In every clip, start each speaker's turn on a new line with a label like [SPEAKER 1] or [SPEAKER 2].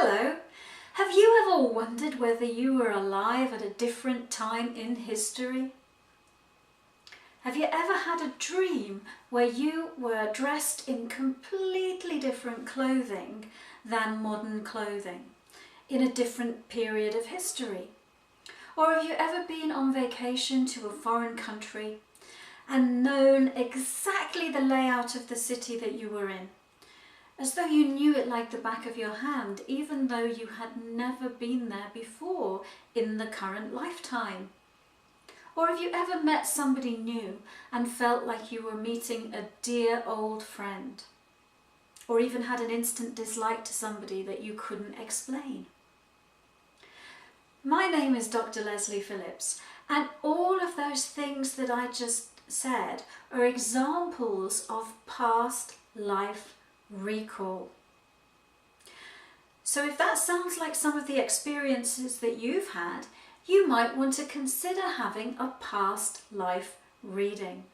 [SPEAKER 1] Hello! Have you ever wondered whether you were alive at a different time in history? Have you ever had a dream where you were dressed in completely different clothing than modern clothing, in a different period of history? Or have you ever been on vacation to a foreign country and known exactly the layout of the city that you were in, as though you knew it like the back of your hand, even though you had never been there before in the current lifetime? Or have you ever met somebody new and felt like you were meeting a dear old friend? Or even had an instant dislike to somebody that you couldn't explain? My name is Dr. Leslie Phillips, and all of those things that I just said are examples of past life recall. So if that sounds like some of the experiences that you've had, you might want to consider having a past life reading.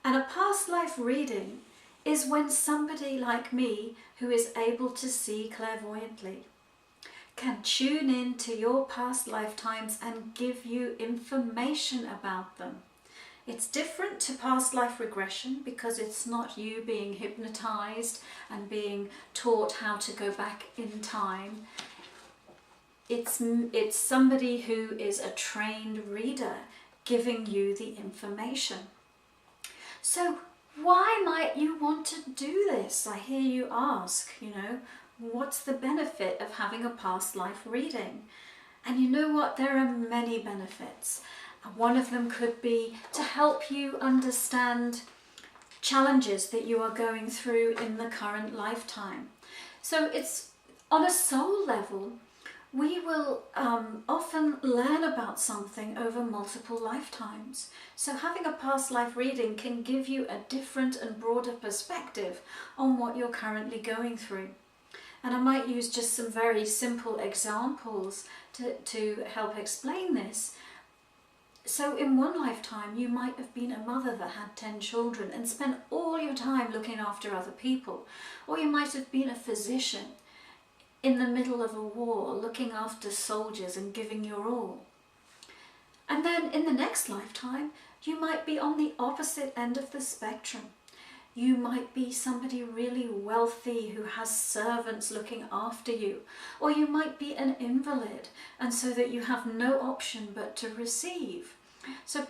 [SPEAKER 1] And a past life reading is when somebody like me, who is able to see clairvoyantly, can tune in to your past lifetimes and give you information about them. It's different to past life regression because it's not you being hypnotized and being taught how to go back in time. It's somebody who is a trained reader giving you the information. So why might you want to do this? I hear you ask, what's the benefit of having a past life reading? And you know what? There are many benefits. One of them could be to help you understand challenges that you are going through in the current lifetime. So it's on a soul level, we will often learn about something over multiple lifetimes. So having a past life reading can give you a different and broader perspective on what you're currently going through. And I might use just some very simple examples to help explain this. So in one lifetime, you might have been a mother that had 10 children and spent all your time looking after other people. Or you might have been a physician in the middle of a war, looking after soldiers and giving your all. And then in the next lifetime, you might be on the opposite end of the spectrum. You might be somebody really wealthy who has servants looking after you. Or you might be an invalid, and so that you have no option but to receive. So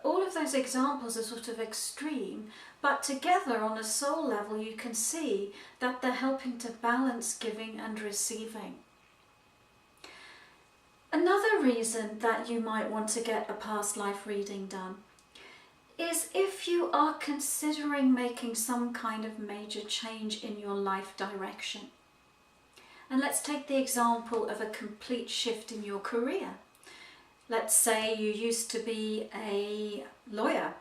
[SPEAKER 1] all of those examples are sort of extreme, but together on a soul level you can see that they're helping to balance giving and receiving. Another reason that you might want to get a past life reading done is if you are considering making some kind of major change in your life direction. And let's take the example of a complete shift in your career. Let's say you used to be a lawyer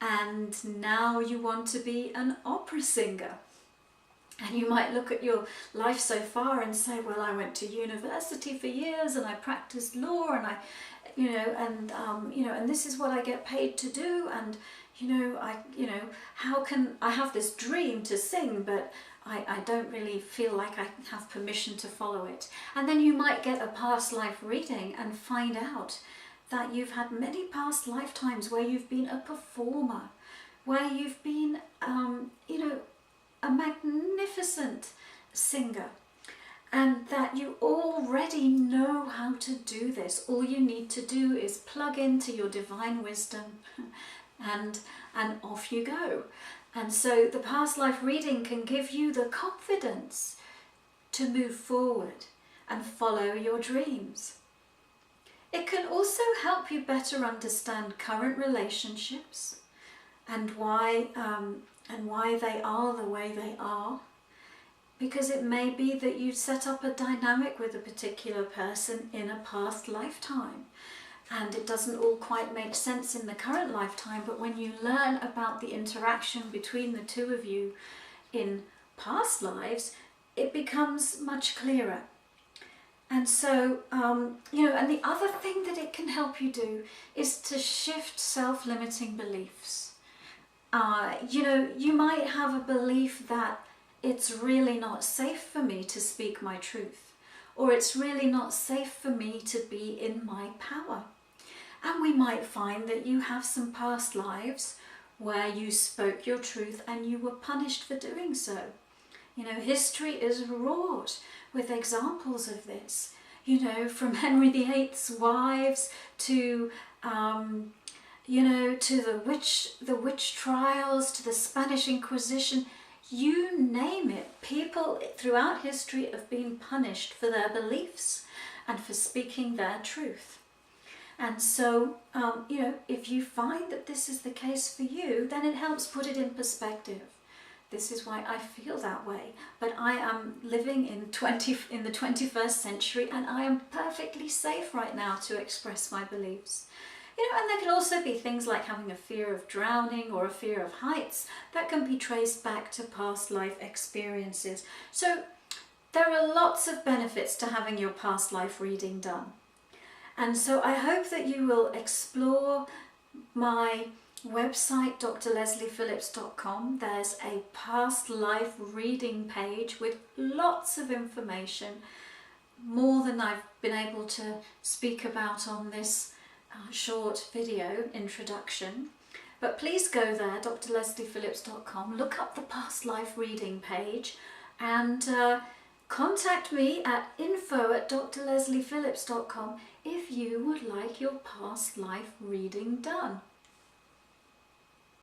[SPEAKER 1] and now you want to be an opera singer. And you might look at your life so far and say, well, I went to university for years and I practiced law and and this is what I get paid to do, and how can I have this dream to sing, but I don't really feel like I have permission to follow it. And then you might get a past life reading and find out that you've had many past lifetimes where you've been a performer, where you've been a magnificent singer, and that you already know how to do this. All you need to do is plug into your divine wisdom and off you go. And so the past life reading can give you the confidence to move forward and follow your dreams. It can also help you better understand current relationships and why they are the way they are. Because it may be that you set up a dynamic with a particular person in a past lifetime and it doesn't all quite make sense in the current lifetime, but when you learn about the interaction between the two of you in past lives, it becomes much clearer. And so, and the other thing that it can help you do is to shift self-limiting beliefs. You might have a belief that it's really not safe for me to speak my truth, or it's really not safe for me to be in my power. And we might find that you have some past lives where you spoke your truth and you were punished for doing so. You know, history is wrought with examples of this. You know, from Henry VIII's wives to, you know, to the witch trials, to the Spanish Inquisition. You name it, people throughout history have been punished for their beliefs and for speaking their truth. And so, you know, if you find that this is the case for you, then it helps put it in perspective. This is why I feel that way. But I am living in the 21st century, and I am perfectly safe right now to express my beliefs. You know, and there can also be things like having a fear of drowning or a fear of heights that can be traced back to past life experiences. So there are lots of benefits to having your past life reading done. And so I hope that you will explore my website, drlesliephillips.com. There's a past life reading page with lots of information, more than I've been able to speak about on this short video introduction. But please go there, drlesliephillips.com, look up the past life reading page, and contact me at info@drlesliephillips.com if you would like your past life reading done.